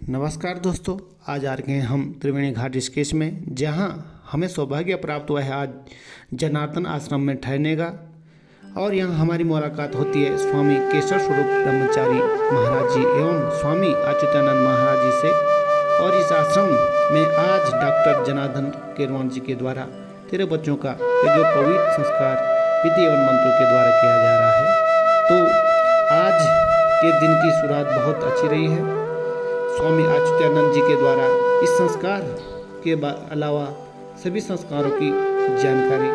नमस्कार दोस्तों, आज आ रहे हैं हम त्रिवेणी घाट ऋषिकेश में, जहां हमें सौभाग्य प्राप्त हुआ है आज जनार्दन आश्रम में ठहरने का। और यहां हमारी मुलाकात होती है स्वामी केशव स्वरूप ब्रह्मचारी महाराज जी एवं स्वामी अच्युतानंद महाराज जी से। और इस आश्रम में आज डॉक्टर जनार्दन केरवान जी के द्वारा 13 बच्चों का यज्ञोपवीत संस्कार विधि एवं मंत्रों के द्वारा किया जा रहा है। तो आज के दिन की शुरुआत बहुत अच्छी रही है। स्वामी अच्युतानंद जी के द्वारा इस संस्कार के अलावा सभी संस्कारों की जानकारी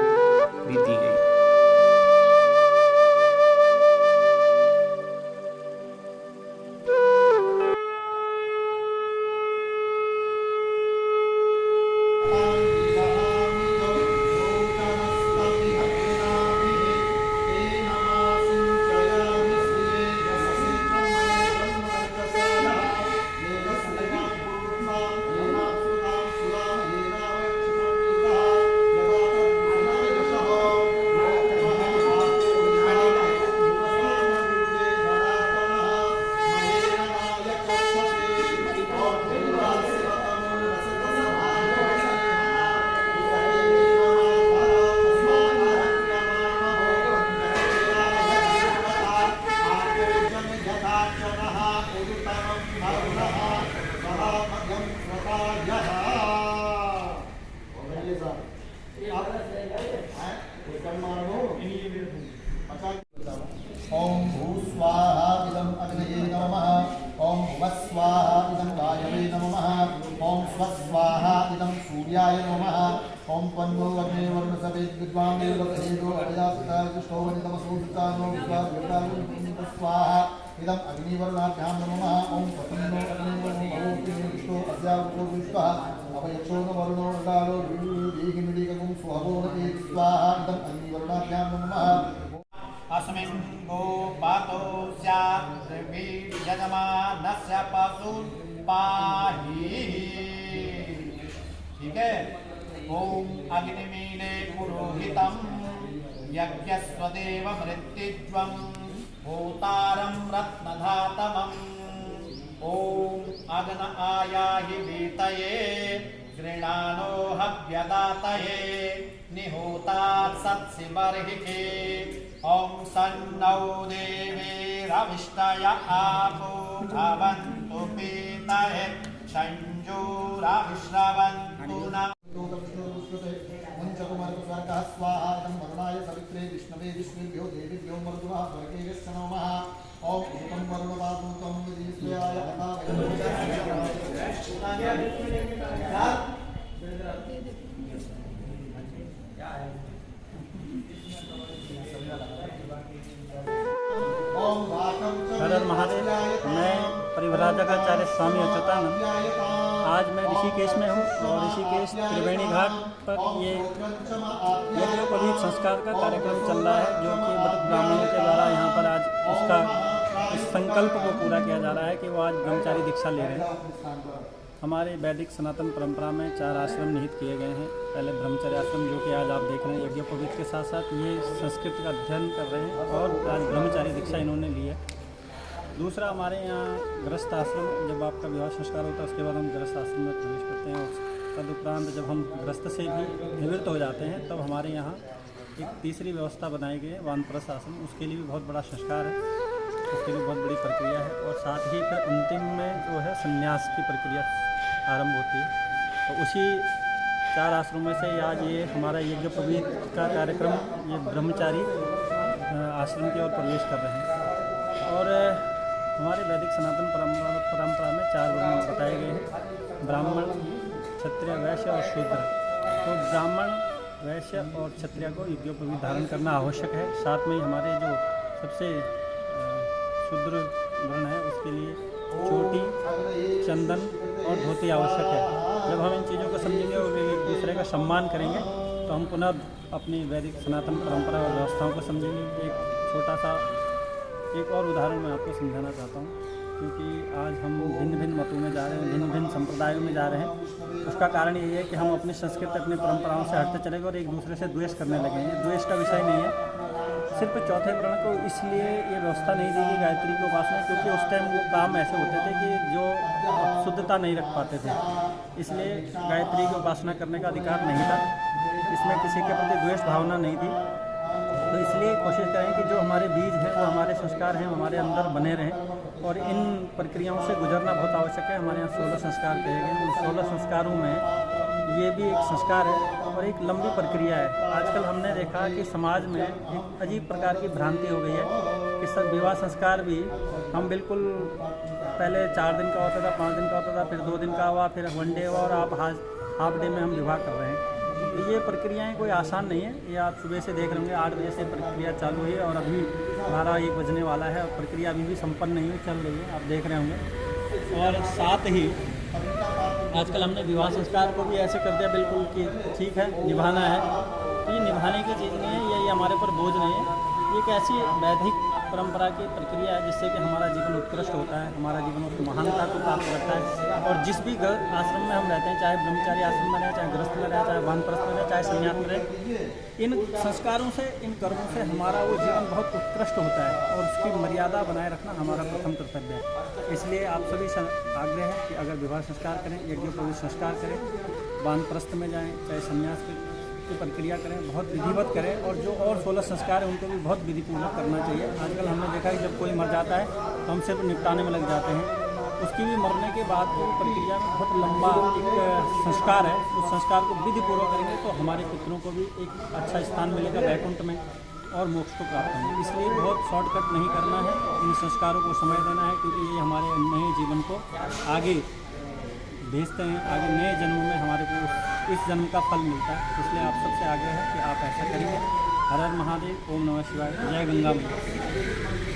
भी दी गई। ओम भूस्वाहा इदं अग्नये नमः। ओम भुवस्वाहा इदं वायवे नमः। ओम स्वस्वाहा इदं सूर्याय नमः। ओम तन्नो अग्ने वर्णसवेद विद्वान् देवतेजो अजासुता जुष्टो वनितमसूतानो विद्वान् स्वाहा इदं अग्निवर्णाभ्यां नमः। ओम तन्नो अग्ने वर्णो अद्यावतो विश्वः अवयक्षो न वर्णो नडालो दीहिनिडिगं स्वभोवति स्वाहा इदं अग्निवर्णाभ्यां नमः। अस्मिन् गोपातो स्याद्रवीर्यजमानस्य पशून् पाहि। ठीक है। ओम अग्निमीले पुरोहितं यज्ञस्वदेव मृत्युज्वं भूतारं रत्नधातमम्। ओम अग्न आयाहि वीतये गृणानो हव्यदातये निहोता सत्सिबर्हिके। ओम सन्नौ देवीरविष्टय आपो भवन्तु पीतये संजोराविश्रवन्तु न। मुञ्चकुमारस्वर्गः स्वाहा इदं वरुणाय सवित्रे विष्णवे विष्णुभ्यो देवीभ्यो मरुद्वः स्वर्गेभ्यश्च नमः। ओम एकं वरुणवासुतं विधिस्वयाय तथा हर हर महादेव। मैं परिव्राजकाचार्य स्वामी अच्युतानंद आज मैं ऋषिकेश में हूँ और ऋषिकेश त्रिवेणी घाट पर ये यज्ञोपवीत संस्कार का कार्यक्रम चल रहा है, जो कि मृत ब्राह्मणों के द्वारा यहाँ पर आज इस संकल्प को पूरा किया जा रहा है कि वो आज ब्रह्मचारी दीक्षा ले रहे हैं। हमारे वैदिक सनातन परंपरा में 4 आश्रम निहित किए गए हैं। पहले ब्रह्मचर्य आश्रम, जो कि आज आप देख रहे हैं, यज्ञोपवीत के साथ साथ ये संस्कृत का अध्ययन कर रहे हैं और आज ब्रह्मचारी दीक्षा इन्होंने ली है। दूसरा, हमारे यहाँ गृहस्थ आश्रम, जब आपका विवाह संस्कार होता है उसके बाद हम गृहस्थ आश्रम में प्रवेश करते हैं। और तदुपरांत जब हम गृहस्थ से भी निवृत्त हो जाते हैं तब हमारे यहाँ एक तीसरी व्यवस्था बनाई गई है, वानप्रस्थ आश्रम। उसके लिए भी बहुत बड़ा संस्कार है, उसके लिए बहुत बड़ी प्रक्रिया है। और साथ ही फिर अंतिम में जो है संन्यास की प्रक्रिया आरंभ होती है। तो उसी 4 आश्रमों से आज ये हमारा यज्ञोपवीत का कार्यक्रम ये ब्रह्मचारी आश्रम की ओर प्रवेश कर रहे हैं। और हमारे वैदिक सनातन परंपरा में 4 वर्ण बताए गए हैं: ब्राह्मण, क्षत्रिय, वैश्य और शूद्र। तो ब्राह्मण, वैश्य और क्षत्रिय को यज्ञोपवीत धारण करना आवश्यक है। साथ में हमारे जो सबसे शूद्र वर्ण है उसके लिए चोटी, चंदन और धोती आवश्यक है। जब हम इन चीज़ों को समझेंगे और एक दूसरे का सम्मान करेंगे तो हम पुनः अपनी वैदिक सनातन परंपरा और व्यवस्थाओं को समझेंगे। एक और उदाहरण मैं आपको समझाना चाहता हूँ, क्योंकि आज हम भिन्न भिन्न मतों में जा रहे हैं, भिन्न भिन्न संप्रदायों में जा रहे हैं। उसका कारण यही है कि हम अपनी संस्कृति, अपनी परंपराओं से हटते चले गए और एक दूसरे से द्वेष करने लगे हैं। ये द्वेष का विषय नहीं है। सिर्फ चौथे वर्ण को इसलिए ये व्यवस्था नहीं दी गई गायत्री की उपासना, क्योंकि उस टाइम वो काम ऐसे होते थे कि जो शुद्धता नहीं रख पाते थे, इसलिए गायत्री की उपासना करने का अधिकार नहीं था। इसमें किसी के प्रति द्वेष भावना नहीं थी। तो इसलिए कोशिश करें कि जो हमारे बीज हैं, वो हमारे संस्कार हैं, हमारे अंदर बने रहें, और इन प्रक्रियाओं से गुजरना बहुत आवश्यक है। हमारे यहाँ 16 संस्कार कहे गए। उन 16 संस्कारों में ये भी एक संस्कार है और एक लंबी प्रक्रिया है। आजकल हमने देखा कि समाज में एक अजीब प्रकार की भ्रांति हो गई है कि सब विवाह संस्कार भी हम बिल्कुल पहले 4 दिन का होता था, 5 दिन का होता था, फिर 2 दिन का हुआ, फिर 1 डे हुआ, और आप हाफ डे में हम विवाह कर रहे हैं। ये प्रक्रियाएं कोई आसान नहीं है। ये आप सुबह से देख रहे होंगे 8 बजे से प्रक्रिया चालू हुई है और अभी 12-1 बजने वाला है और प्रक्रिया अभी भी संपन्न नहीं हुई, चल रही है, आप देख रहे होंगे। और साथ ही आजकल हमने विवाह संस्कार को भी ऐसे कर दिया बिल्कुल कि ठीक है, निभाना है। तो ये निभाने की चीज़ नहीं है, ये हमारे ऊपर बोझ नहीं है। ये एक ऐसी वैदिक परंपरा की प्रक्रिया है जिससे कि हमारा जीवन उत्कृष्ट होता है, हमारा जीवन उस महानता को प्राप्त करता है। और जिस भी आश्रम में हम रहते हैं, चाहे ब्रह्मचारी आश्रम में रहें, चाहे गृहस्थ में रहें, चाहे वानप्रस्थ में रहें, चाहे संन्यास में रहें, इन संस्कारों से, इन कर्मों से हमारा वो जीवन बहुत उत्कृष्ट होता है और उसकी मर्यादा बनाए रखना हमारा प्रथम कर्तव्य है। इसलिए आप सभी से आग्रह है कि अगर विवाह संस्कार करें, यज्ञोपवीत संस्कार करें, वानप्रस्थ में जाएँ, चाहे संन्यास की प्रक्रिया करें, बहुत विधिवत करें, और जो और 16 संस्कार हैं उनको भी बहुत विधिपूर्वक करना चाहिए। आजकल हमने देखा कि जब कोई मर जाता है तो हम सिर्फ निपटाने में लग जाते हैं। उसकी भी मरने के बाद वो प्रक्रिया में बहुत लंबा एक संस्कार है। उस संस्कार को विधिपूर्वक करेंगे तो हमारे पितरों को भी एक अच्छा स्थान मिलेगा वैकुंठ में और मोक्ष को प्राप्त होंगे। इसलिए बहुत शॉर्टकट नहीं करना है, इन संस्कारों को समय देना है, क्योंकि ये हमारे नए जीवन को आगे भेजते हैं। आगे नए जन्म में हमारे को इस जन्म का फल मिलता है। इसलिए आप सबसे आग्रह है कि आप ऐसा करिए। हर हर महादेव, ओम नमः शिवाय, जय गंगा मैया।